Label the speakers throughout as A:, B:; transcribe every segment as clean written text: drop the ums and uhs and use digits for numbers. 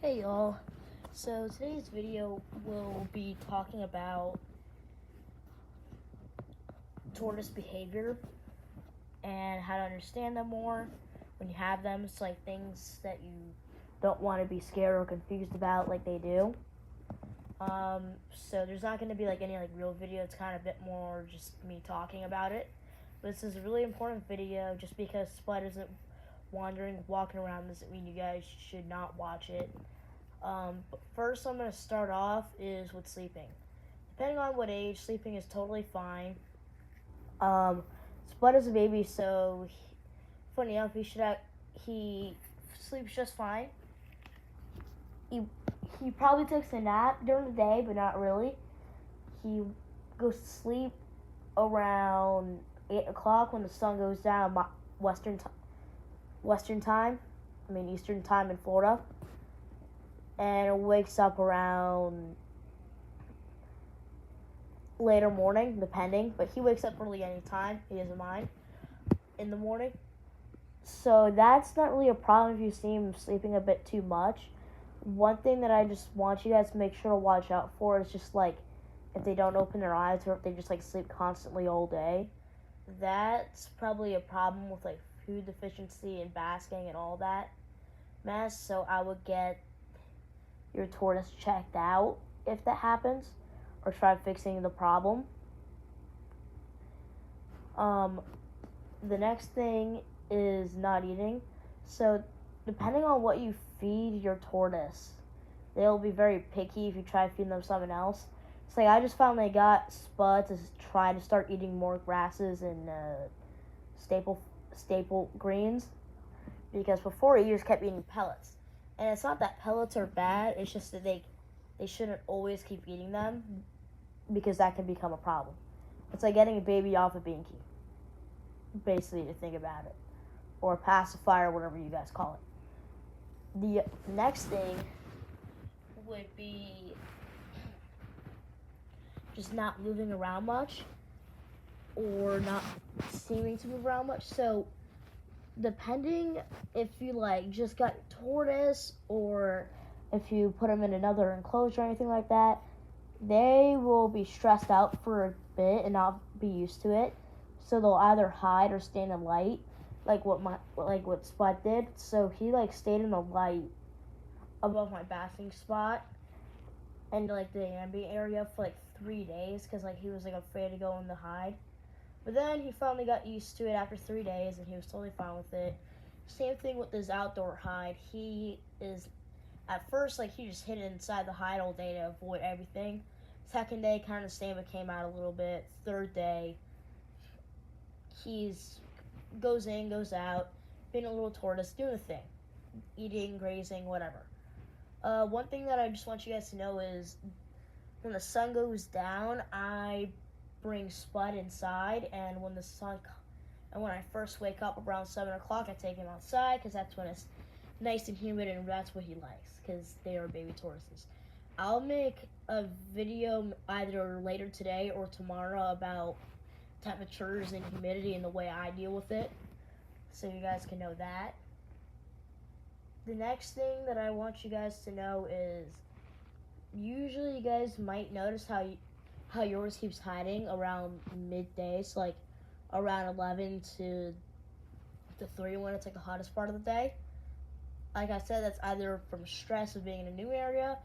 A: Hey y'all, so today's video will be talking about tortoise behavior and how to understand them more when you have them. It's like things that you don't want to be scared or confused about like they do. So there's not going to be like any real video. It's kind of a bit more just me talking about it. But this is a really important video just because Spud isn't wandering, walking around doesn't mean you guys should not watch it. But first, I'm going to start off is with sleeping. Depending on what age, sleeping is totally fine. Spud is a baby, so funny enough, he sleeps just fine. He probably takes a nap during the day, but not really. He goes to sleep around 8 o'clock when the sun goes down, Western time. Eastern time in Florida, and wakes up around later morning, depending. But he wakes up early anytime. He doesn't mind in the morning. So that's not really a problem if you see him sleeping a bit too much. One thing that I just want you guys to make sure to watch out for is just if they don't open their eyes or if they just sleep constantly all day. That's probably a problem with food deficiency and basking and all that mess. So I would get your tortoise checked out if that happens, or try fixing the problem. The next thing is not eating. So depending on what you feed your tortoise, they'll be very picky if you try feeding them something else. It's I just found they got Spud to try to start eating more grasses and staple greens, because before he just kept eating pellets. And it's not that pellets are bad, it's just that they shouldn't always keep eating them, because that can become a problem. It's like getting a baby off a binky, basically, to think about it. Or a pacifier, whatever you guys call it. The next thing would be just not moving around much, or not seeming to move around much. So depending if you just got tortoise, or if you put them in another enclosure or anything like that, they will be stressed out for a bit and not be used to it. So they'll either hide or stay in the light, like what Spud did. So he stayed in the light above my bathing spot and the ambient area for 3 days, because he was afraid to go in the hide. But then he finally got used to it after 3 days, and he was totally fine with it. Same thing with his outdoor hide. He is, at first, he just hid inside the hide all day to avoid everything. Second day, kind of the same, but came out a little bit. Third day, he's goes in, goes out, being a little tortoise, doing a thing. Eating, grazing, whatever. One thing that I just want you guys to know is when the sun goes down, I bring Spud inside, and when I first wake up around 7 o'clock, I take him outside, because that's when it's nice and humid, and that's what he likes, because they are baby tortoises. I'll make a video either later today or tomorrow about temperatures and humidity and the way I deal with it, so you guys can know that. The next thing that I want you guys to know is, usually you guys might notice how yours keeps hiding around midday, so around 11 to 3 when it's the hottest part of the day. Like I said, that's either from stress of being in a new area,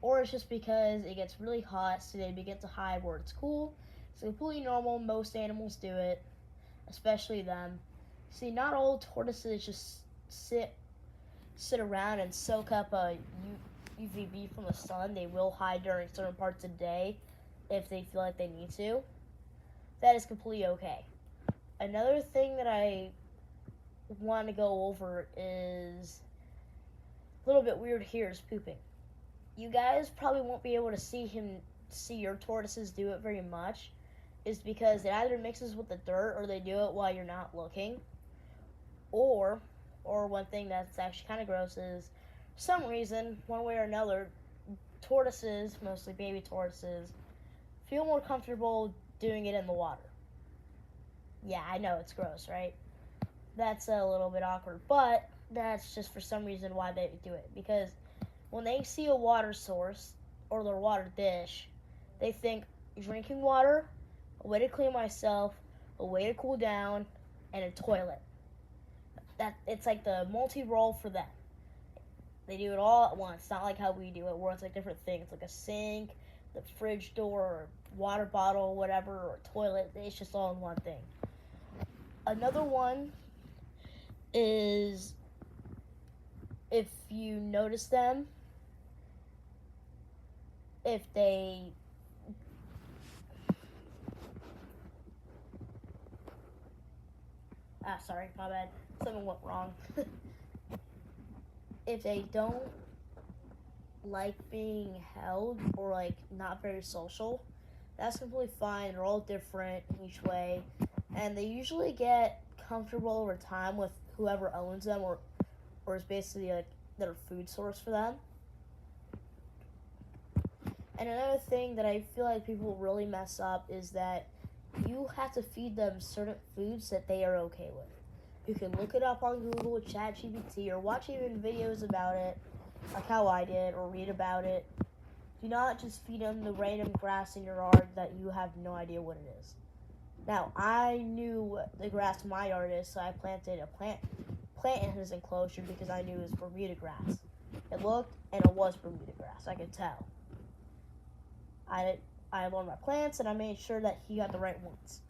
A: or it's just because it gets really hot, so they begin to hide where it's cool. It's completely normal. Most animals do it, especially them. See, not all tortoises just sit around and soak up a UVB from the sun. They will hide during certain parts of the day if they feel like they need to. That is completely okay. Another thing that I want to go over is a little bit weird here, is pooping. You guys probably won't be able to see your tortoises do it very much, is because it either mixes with the dirt or they do it while you're not looking. Or one thing that's actually kind of gross is, for some reason, one way or another, tortoises, mostly baby tortoises, feel more comfortable doing it in the water. Yeah, I know, it's gross, right? That's a little bit awkward, but that's just for some reason why they do it. Because when they see a water source or their water dish, they think drinking water, a way to clean myself, a way to cool down, and a toilet. That it's like the multi-role for them. They do it all at once. Not like how we do it, where it's like different things, like a sink, the fridge door, or water bottle, whatever, or toilet. It's just all in one thing. Another one is if you notice them, if they sorry, my bad. Something went wrong. If they don't like being held or like not very social, that's completely fine. They're all different each way, and they usually get comfortable over time with whoever owns them or is basically like their food source for them. And another thing that I feel like people really mess up is that you have to feed them certain foods that they are okay with. You can look it up on Google with ChatGPT or watch even videos about it, like how I did, or read about it. Do not just feed them the random grass in your yard that you have no idea what it is. Now, I knew the grass in my yard is, so I planted a plant in his enclosure because I knew it was Bermuda grass. It looked, and it was Bermuda grass. I could tell. I learned my plants, and I made sure that he got the right ones.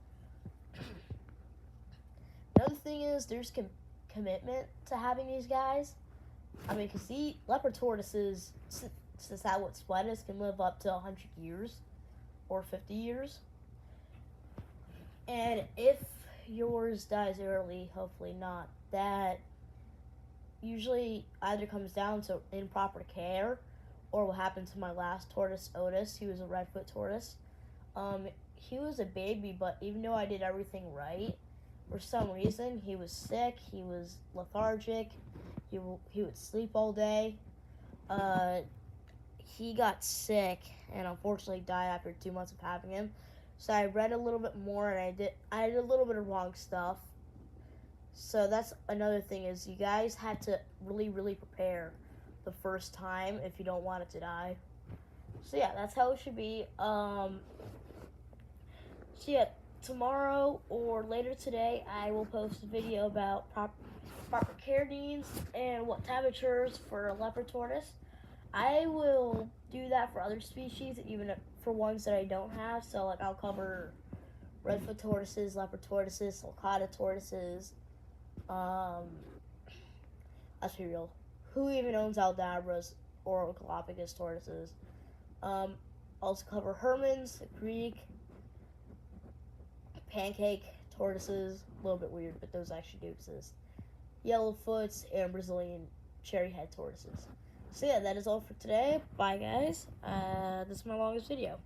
A: Another thing is there's commitment to having these guys. I mean, because the leopard tortoises, since that's what split is, can live up to 100 years or 50 years. And if yours dies early, hopefully not, that usually either comes down to improper care or what happened to my last tortoise, Otis. He was a redfoot tortoise. He was a baby, but even though I did everything right, for some reason, he was sick, he was lethargic, he would sleep all day. He got sick and unfortunately died after 2 months of having him. So I read a little bit more and I did a little bit of wrong stuff. So that's another thing is you guys have to really, really prepare the first time if you don't want it to die. So yeah, that's how it should be. So yeah, tomorrow or later today, I will post a video about proper care needs and what temperatures for a leopard tortoise. I will do that for other species, even for ones that I don't have. So like I'll cover redfoot tortoises, leopard tortoises, sulcata tortoises. Let's be real. Who even owns Aldabras or Galapagos tortoises? Also cover Hermans, Greek, pancake tortoises, a little bit weird, but those actually do exist. Yellowfoots and Brazilian cherry head tortoises. So yeah, that is all for today. Bye guys. This is my longest video.